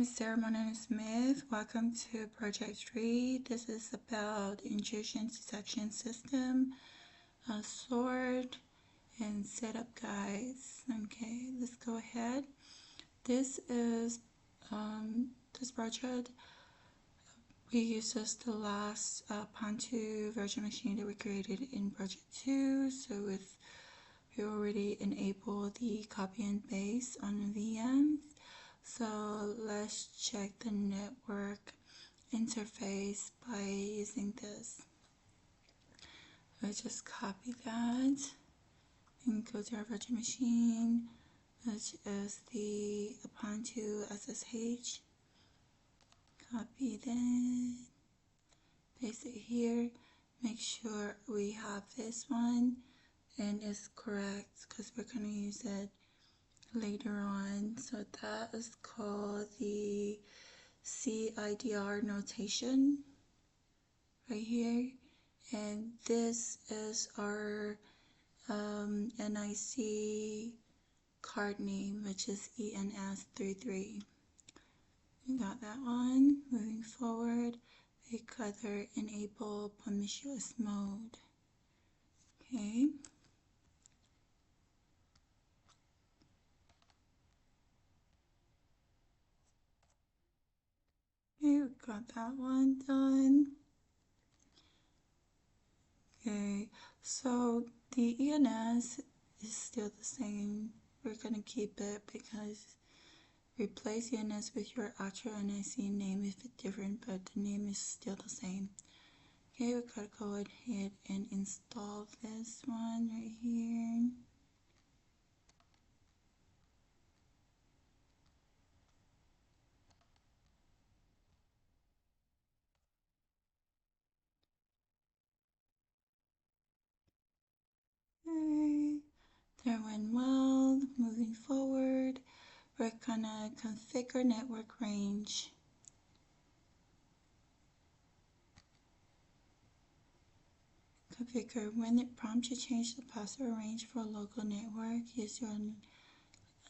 Ceremony Smith. Welcome to Project 3. This is about intrusion detection system, sort, and setup guides. Okay, let's go ahead. This is this project reuses the last Pantu virtual machine that we created in Project 2. So we already enabled the copy and paste on VMs. So let's check the network interface by using this. I just copy that and go to our virtual machine, which is the Ubuntu SSH. Copy that, paste it here. Make sure we have this one and it's correct because we're going to use it later on. So that is called the CIDR notation right here, and this is our NIC card name, which is ENS33. We got that one. Moving forward, we either enable promiscuous mode. Okay. Okay, we got that one done. Okay, so the ENS is still the same. We're gonna keep it because replace ENS with your actual NIC name if it's different, but the name is still the same. Okay, we gotta go ahead and install this one right here. Okay, that went well. Moving forward, we're gonna configure network range. Configure when it prompts you change the password range for a local network. Use your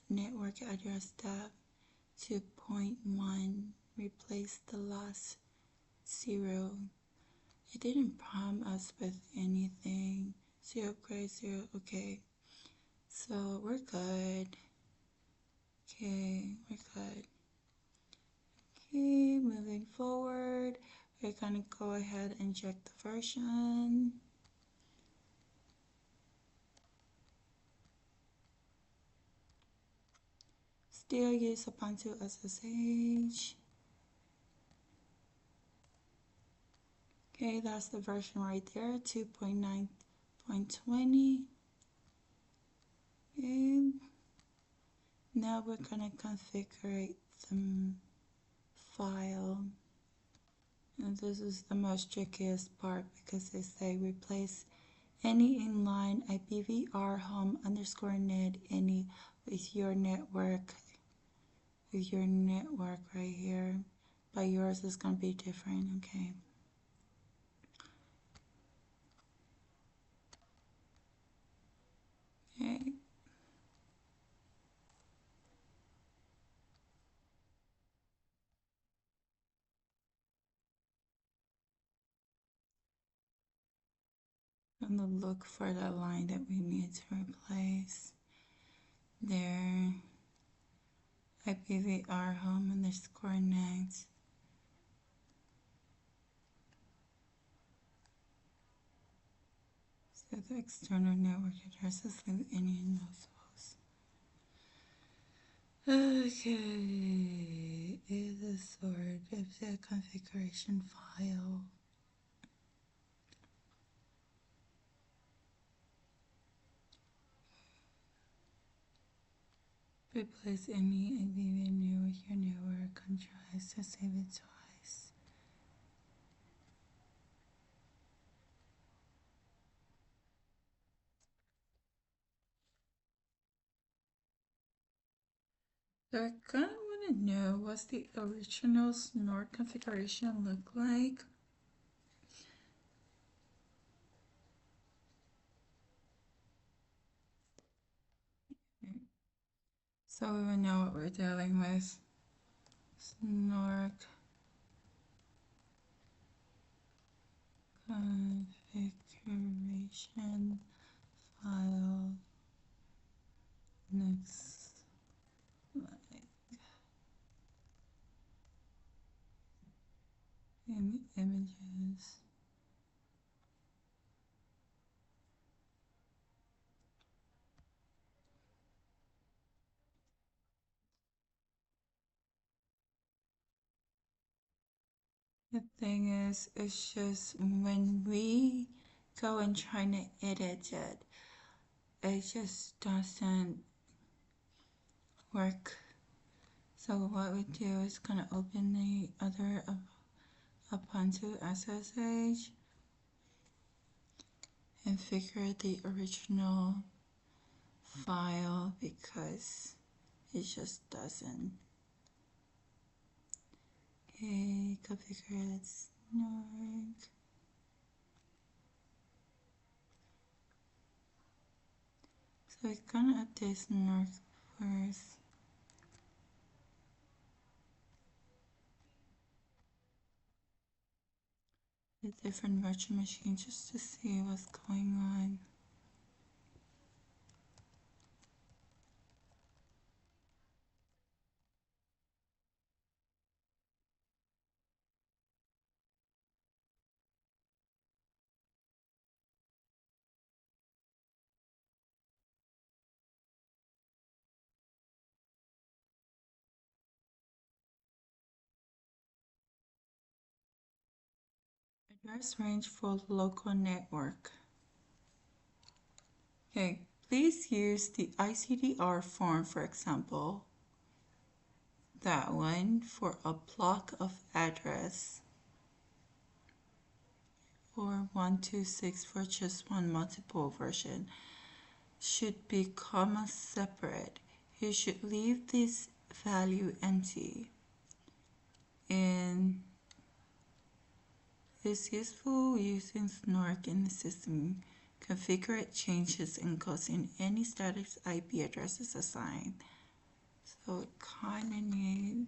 network address tab to 0.1. Replace the last 0. It didn't prompt us with anything. 0 upgrade 0. Okay. So we're good. Okay, we're good. Okay, moving forward, we're gonna go ahead and check the version. Still use Ubuntu SSH. Okay, that's the version right there, 2.9.20. Okay, now we're gonna configure the file. And this is the most trickiest part because they say replace any inline IPv4 home underscore net any with your network right here. But yours is gonna be different, okay? Okay. I'm gonna look for the line that we need to replace. There. IPv4 home underscore net. So the external network addresses leave any of those. Okay, is a sort of the configuration file. Replace any IPv4 with your network and tries to save it twice. So I kind of want to know what's the original Snort configuration look like. So we will know what we're dealing with. Snort configuration file next slide. Images. The thing is, it's just when we go and try to edit it, it just doesn't work. So what we do is gonna open the other Ubuntu SSH and figure the original file because it just doesn't. Okay, configure Snort. So we're gonna update Snort first. The different virtual machines just to see what's going on. Address range for local network. Okay, please use the ICDR form, for example, that one for a block of address, or 126 for just one multiple version, should be comma separate. You should leave this value empty. And it's useful using Snort in the system. Configure changes and goes in any static IP addresses assigned. So kind of need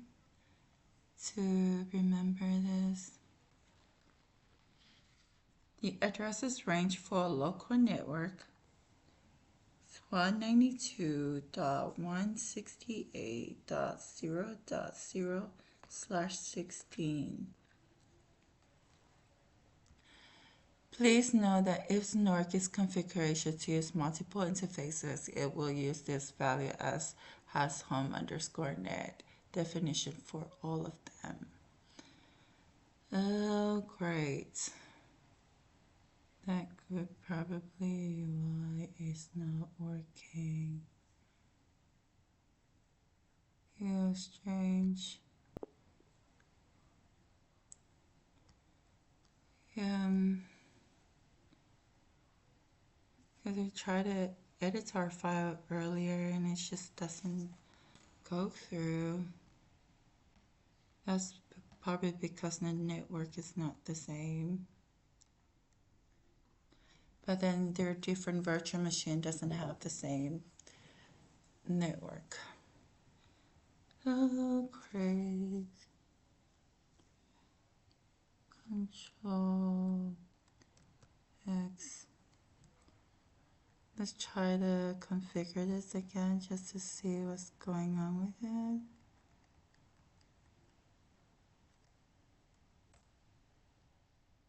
to remember this. The addresses range for a local network 192.168.0.0/16. Please know that if Snort is configuration to use multiple interfaces, it will use this value as has home_net definition for all of them. Oh, great. That could probably why it's not working. Yeah, strange. Because we tried to edit our file earlier and it just doesn't go through. That's probably because the network is not the same. But then their different virtual machine doesn't have the same network. Oh, great. Control X. Let's try to configure this again just to see what's going on with it.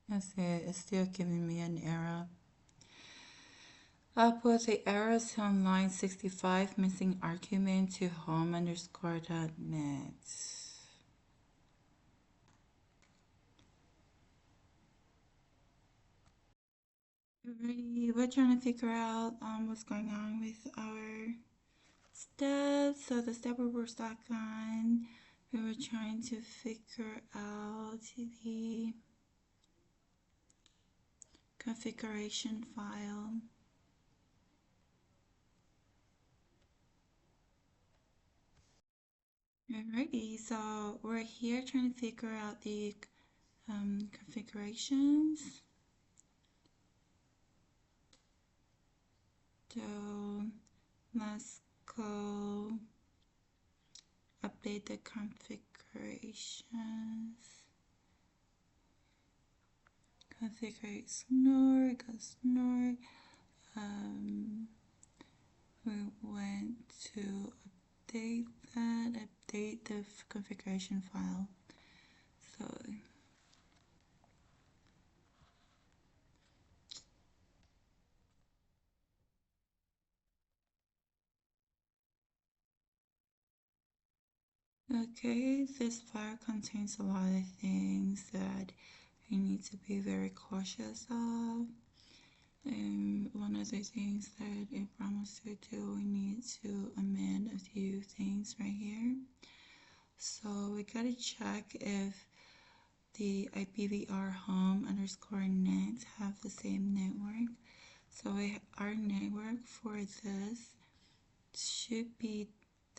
Let's see, it's still giving me an error. Output the errors on line 65, missing argument to home_.net. Alrighty, we're trying to figure out what's going on with our steps. So the step we were stuck on, we were trying to figure out the configuration file. Alrighty, so we're here trying to figure out the configurations. So let's go update the configuration. configurations. Configure Snort, go Snort. We went to update that, update the configuration file. So okay, this file contains a lot of things that you need to be very cautious of. And one of the things that it promised to do, we need to amend a few things right here. So we gotta check if the IPVR home underscore net have the same network. So our network for this should be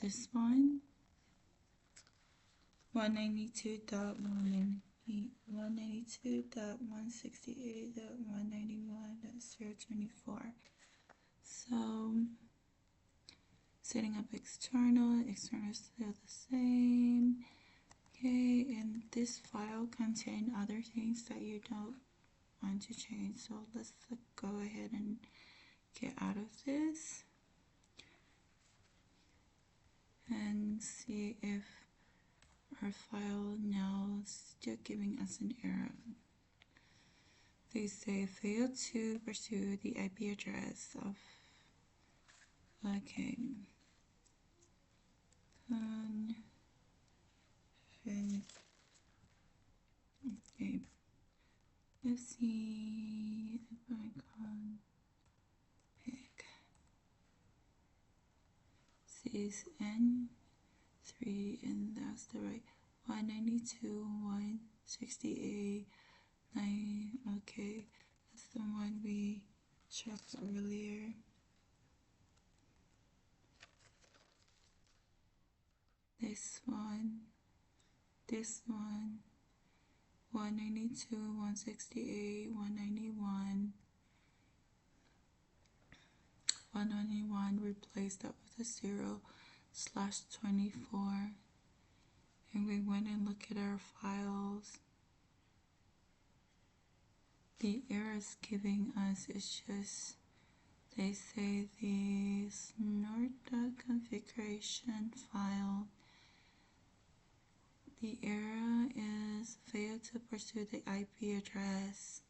this one, 192.168.191.024. So setting up external is still the same. Okay, and this file contains other things that you don't want to change. So let's go ahead and get out of this and see if our file now is still giving us an error. They say fail to pursue the IP address of, okay, okay, let's see if I can pick this N3, and that's the right 192.168.9. Okay, that's the one we checked earlier. This one, 192.168.191. 191, replace that with a 0/24. And we went and looked at our files. The error it's giving us is just, they say the snort.configuration file. The error is fail to pursue the IP address.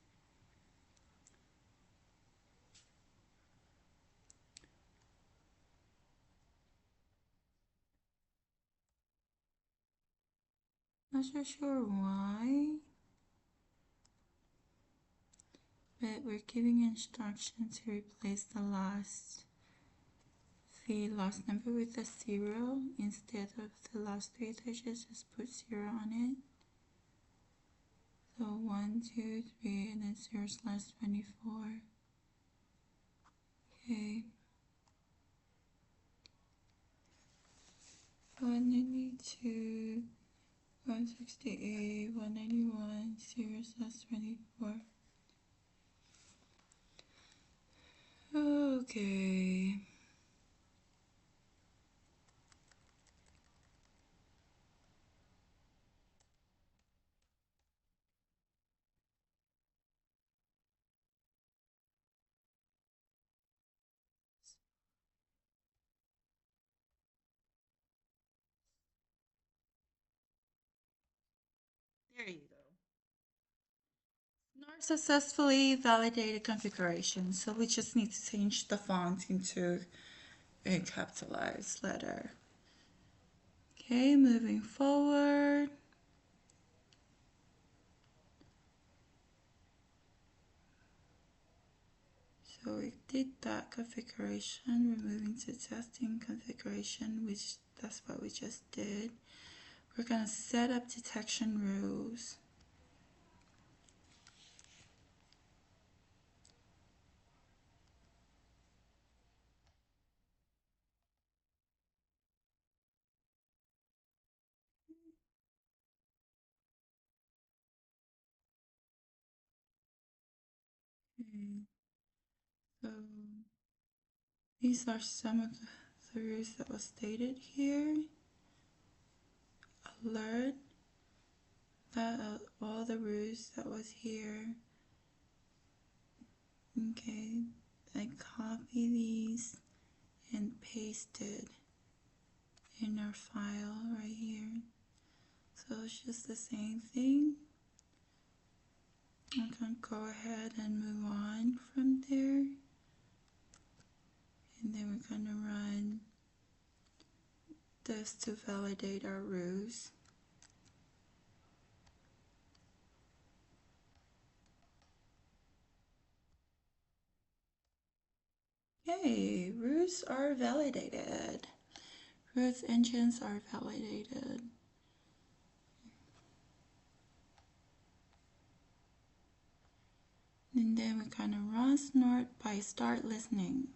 Not so sure why, but we're giving instructions to replace the last number with a 0 instead of the last 3 digits. Just put 0 on it. So 1, 2, 3, and then 0/24. Okay. 192.168.191 0/24. Okay. There you go. Snort successfully validated configuration, so we just need to change the font into a capitalized letter. Okay, moving forward. So we did that configuration. We're moving to testing configuration, which that's what we just did. We're going to set up detection rules. Okay. So these are some of the rules that was stated here. alert that all the routes that was here. Okay, I copy these and paste it in our file right here. So it's just the same thing. I'm gonna go ahead and move on from there. And then we're gonna run this to validate our rows. Okay, rows are validated. Rows engines are validated. And then we're gonna run Snort by start listening.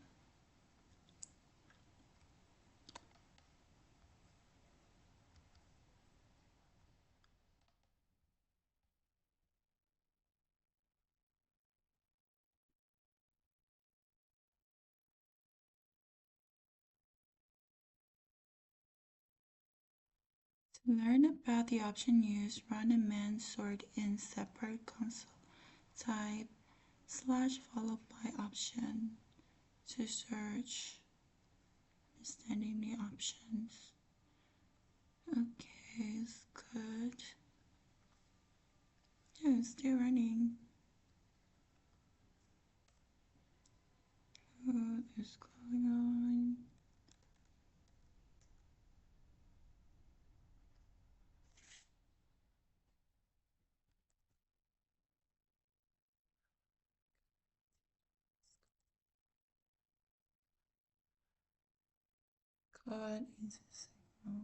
To learn about the option used, run a man sort in separate console type / followed by option to search understanding the options. Okay, it's good. Yeah, it's still running. What is going on? God is a signal.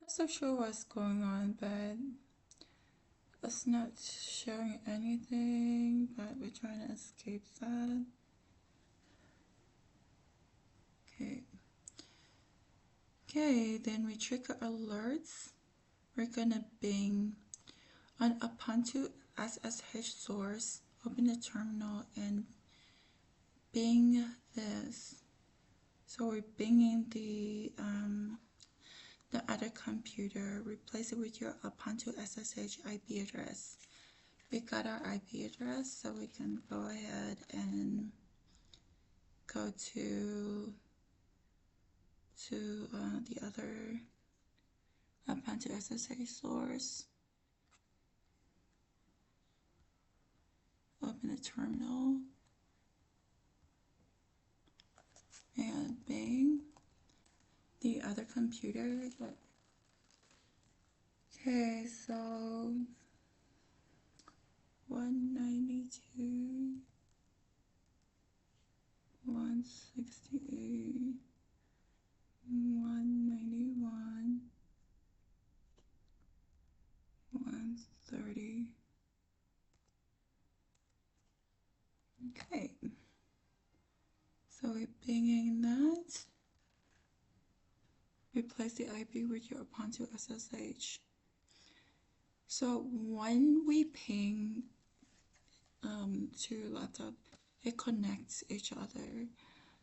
Not so sure what's going on, but it's not showing anything, but we're trying to escape that. Okay. Okay, then we trigger alerts. We're gonna bing on Ubuntu SSH source, open the terminal and bing this. So we're binging the other computer, replace it with your Ubuntu SSH IP address. We got our IP address, so we can go ahead and go to the other Ubuntu SSH source. Open the terminal and bing the other computer. Okay, so 192, 168, 191, 130. Okay, so we're pinging that. Replace the IP with your Ubuntu SSH. So when we ping to laptop, it connects each other.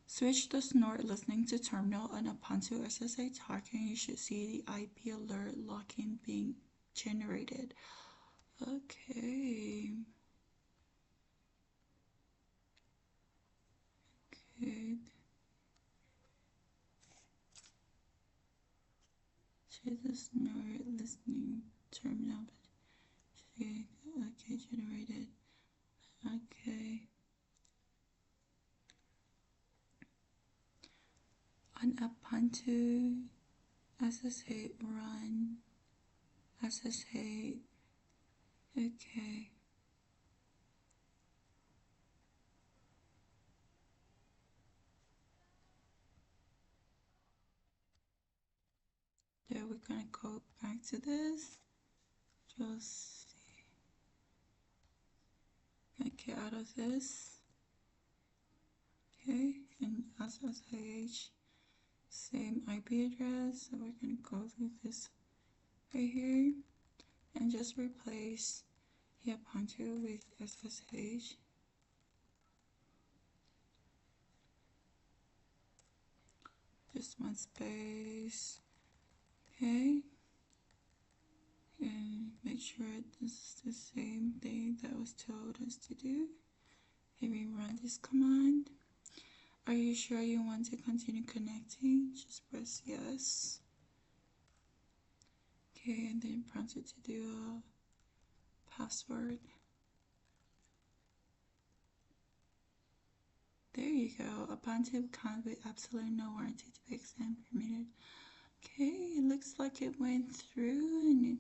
Switch the Snort listening to terminal on Ubuntu SSH target. You should see the IP alert locking being generated. Okay. Good. Choose the Snort listening terminal. Okay, generated. Okay. On Ubuntu SSH run SSH. Okay. There we're gonna go back to this. Just gonna get out of this. Okay, and SSH, same IP address. So we're gonna go through this right here and just replace the Ubuntu with SSH. Just one space. Okay. And make sure this is the same thing that was told us to do. And we run this command. Are you sure you want to continue connecting? Just press yes. Okay, and then prompt it to do a password. There you go. Ubuntu comes with absolutely no warranty to be extended permitted. Okay, it looks like it went through and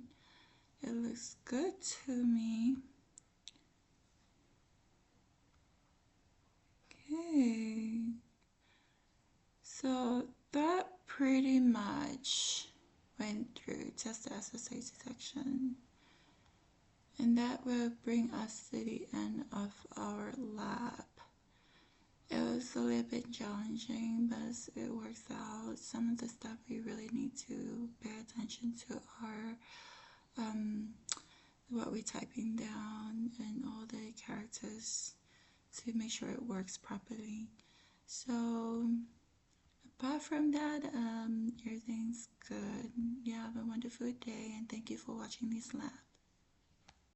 it looks good to me. Okay, so that pretty much went through test the SSH detection. And that will bring us to the end of our lab. It was a little bit challenging, but it works out. Some of the stuff we really need to pay attention to are what we're typing down and all the characters to make sure it works properly. So apart from that, everything's good. You have a wonderful day and thank you for watching this lab.